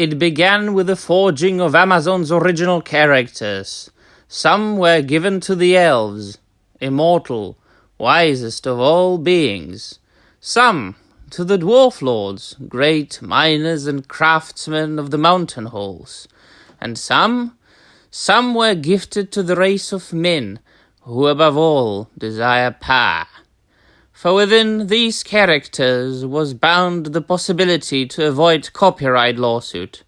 It began with the forging of Amazon's original characters. Some were given to the elves, immortal, wisest of all beings. Some to the dwarf lords, great miners and craftsmen of the mountain halls. And some were gifted to the race of men, who above all desire power. For within these characters was bound the possibility to avoid copyright lawsuit.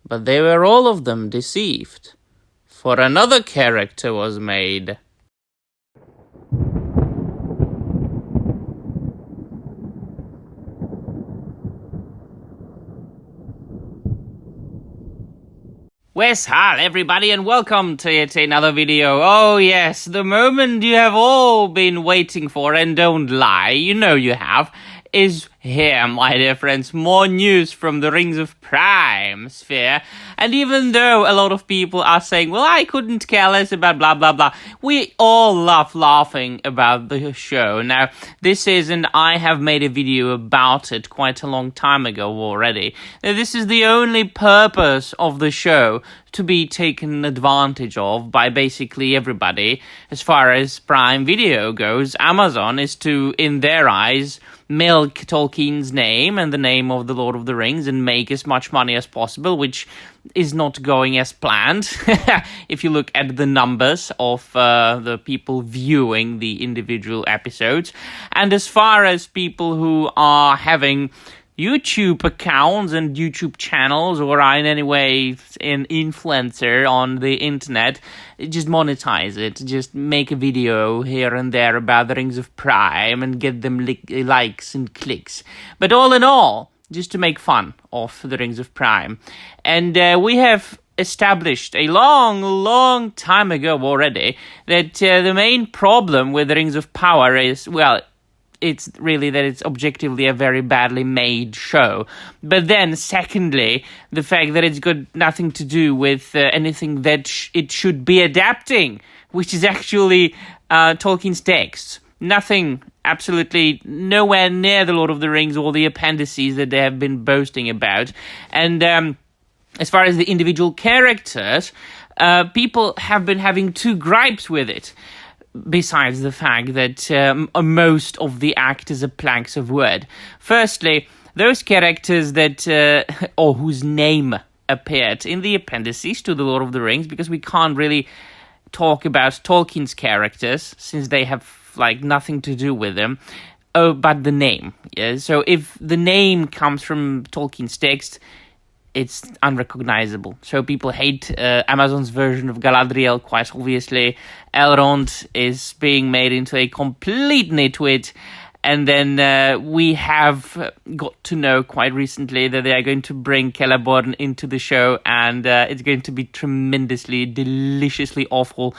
But they were all of them deceived, for another character was made. Wes Hall, everybody, and welcome to yet another video. Oh yes, the moment you have all been waiting for, and don't lie, you know you have, is here, my dear friends. More news from the Rings of Prime sphere. And even though a lot of people are saying, well, I couldn't care less about blah blah blah, we all love laughing about the show. Now, this is, and I have made a video about it quite a long time ago already. Now, this is the only purpose of the show to be taken advantage of by basically everybody. As far as Prime Video goes, Amazon is to, in their eyes, milk Tolkien's name and the name of the Lord of the Rings and make as much money as possible, which is not going as planned. If you look at the numbers of the people viewing the individual episodes. And as far as people who are having YouTube accounts and YouTube channels, or are in any way an influencer on the internet, just monetize it. Just make a video here and there about the Rings of Prime and get them likes and clicks. But all in all, just to make fun of the Rings of Prime. And we have established a long time ago already that the main problem with the Rings of Power is, well, it's really that it's objectively a very badly made show. But then, secondly, the fact that it's got nothing to do with anything that it should be adapting, which is actually Tolkien's texts. Nothing, absolutely nowhere near the Lord of the Rings or the appendices that they have been boasting about. And as far as the individual characters, people have been having two gripes with it. Besides the fact that most of the actors are planks of wood. Firstly, those characters that, or whose name appeared in the appendices to The Lord of the Rings, because we can't really talk about Tolkien's characters, since they have, nothing to do with them, but the name. Yeah? So if the name comes from Tolkien's text, it's unrecognizable. So people hate Amazon's version of Galadriel, quite obviously. Elrond is being made into a complete nitwit. And then we have got to know quite recently that they are going to bring Celeborn into the show, and it's going to be tremendously, deliciously awful,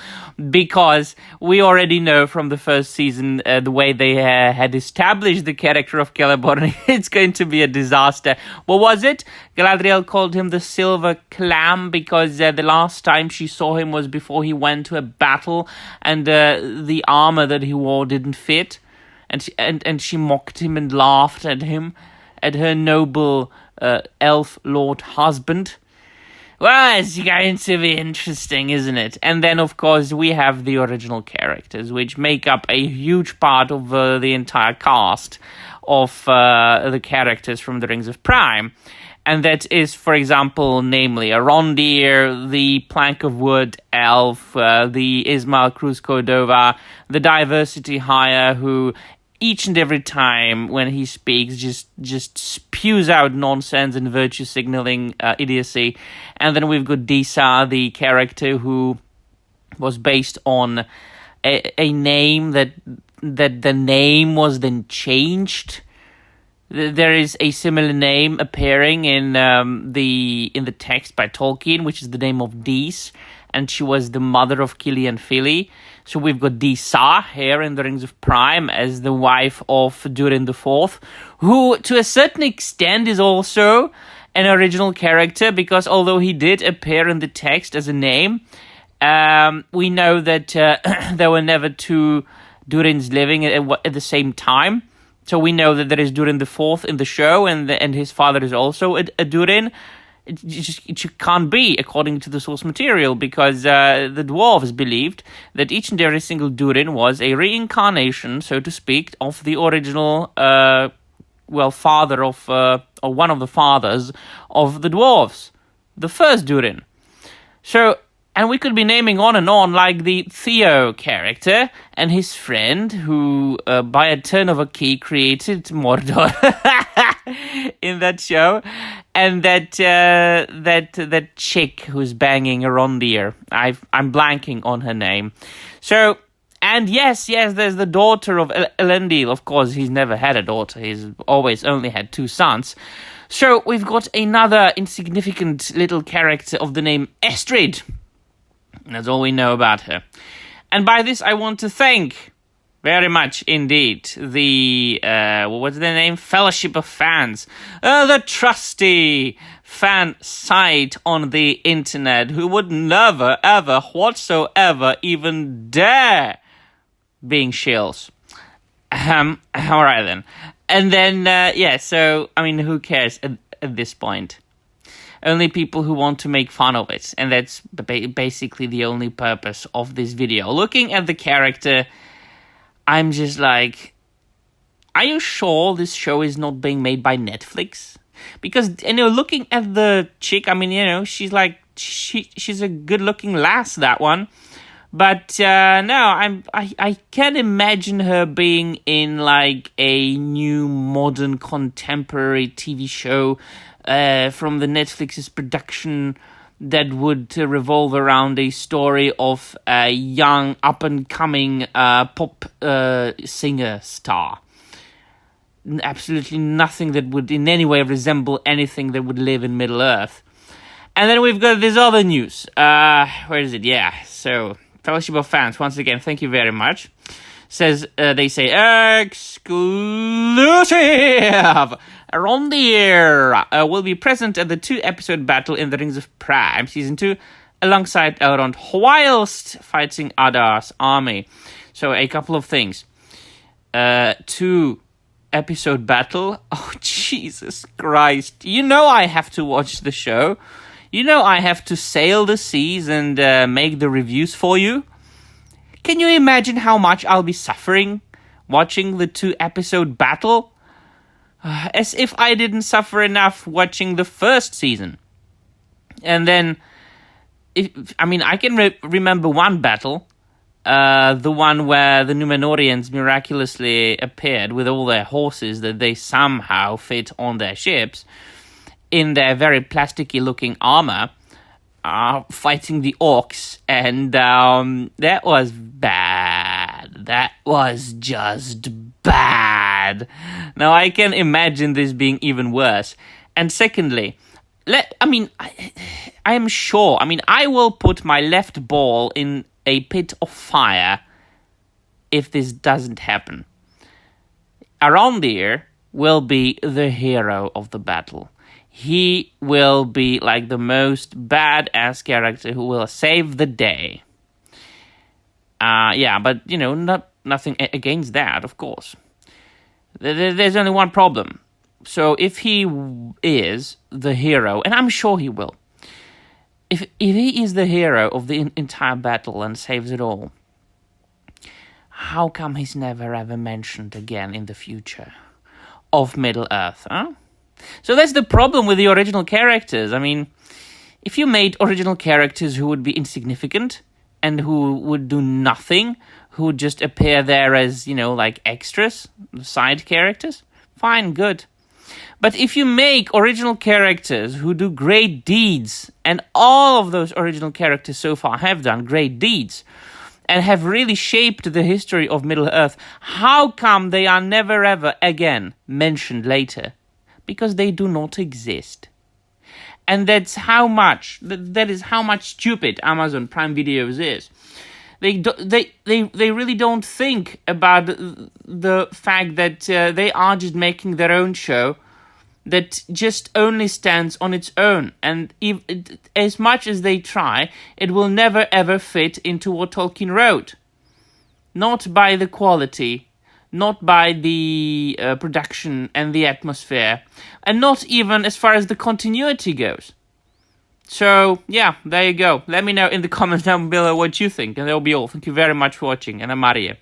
because we already know from the first season the way they had established the character of Celeborn. It's going to be a disaster. What was it? Galadriel called him the Silver Clam because the last time she saw him was before he went to a battle, and the armor that he wore didn't fit. And she mocked him and laughed at him, at her noble elf lord husband. Well, it's going to be interesting, isn't it? And then, of course, we have the original characters, which make up a huge part of the entire cast of the characters from the Rings of Prime. And that is, for example, namely Arondir, the Plank of Wood elf, the Ismael Cruz Cordova, the Diversity Hire, who each and every time when he speaks just spews out nonsense and virtue signaling idiocy. And then we've got Disa, the character who was based on a name that the name was then changed. There is a similar name appearing in the text by Tolkien, which is the name of Dis, and she was the mother of Cillian Fili. So we've got Disa here in the Rings of Prime as the wife of Durin IV, who to a certain extent is also an original character, because although he did appear in the text as a name, we know that there were never two Durins living at the same time. So we know that there is Durin IV in the show, and his father is also a Durin. It can't be, according to the source material, because the dwarves believed that each and every single Durin was a reincarnation, so to speak, of the original, father of, or one of the fathers of the dwarves, the first Durin. So, and we could be naming on and on, like the Theo character and his friend, who, by a turn of a key, created Mordor in that show, and that chick who's banging Arondir. I'm blanking on her name. So, and yes, there's the daughter of Elendil. Of course, he's never had a daughter. He's always only had 2 sons. So we've got another insignificant little character of the name Estrid. That's all we know about her. And by this, I want to thank very much indeed the, what's their name? Fellowship of Fans. The trusty fan site on the internet who would never, ever, whatsoever even dare being shills. Alright then. And then, so, I mean, who cares at this point? Only people who want to make fun of it. And that's basically the only purpose of this video. Looking at the character, I'm just like, are you sure this show is not being made by Netflix? Because, looking at the chick, I mean, she's like, she's a good-looking lass, that one. But, no, I can't imagine her being in, like, a new, modern, contemporary TV show from the Netflix's production that would revolve around a story of a young, up-and-coming pop singer star. Absolutely nothing that would in any way resemble anything that would live in Middle-earth. And then we've got this other news. Where is it? Yeah, so Fellowship of Fans, once again, thank you very much. Says, they say, exclusive! Arondir will be present at the 2-episode battle in the Rings of Prime, Season 2, alongside Elrond, whilst fighting Adar's army. So, a couple of things. 2-episode battle? Oh, Jesus Christ. I have to watch the show. I have to sail the seas and make the reviews for you. Can you imagine how much I'll be suffering watching the 2-episode battle? As if I didn't suffer enough watching the first season. And then, I can remember one battle, the one where the Númenóreans miraculously appeared with all their horses that they somehow fit on their ships, in their very plasticky-looking armor, fighting the orcs, and that was bad. That was just bad. Now, I can imagine this being even worse. And secondly, I am sure, I will put my left ball in a pit of fire if this doesn't happen. Arondir will be the hero of the battle. He will be like the most badass character who will save the day. But, nothing against that, of course. There's only one problem. So if he is the hero, and I'm sure he will, if he is the hero of the entire battle and saves it all, how come he's never ever mentioned again in the future of Middle-earth, huh? So that's the problem with the original characters. If you made original characters who would be insignificant and who would do nothing, who would just appear there as, like extras, side characters, fine, good. But if you make original characters who do great deeds, and all of those original characters so far have done great deeds, and have really shaped the history of Middle-earth, how come they are never ever again mentioned later? Because they do not exist. And that is how much stupid Amazon Prime Videos is. They really don't think about the fact that they are just making their own show that just only stands on its own. And as much as they try, it will never ever fit into what Tolkien wrote. Not by the quality, not by the production and the atmosphere, and not even as far as the continuity goes. So, yeah, there you go. Let me know in the comments down below what you think. And that'll be all. Thank you very much for watching. And I'm out of here.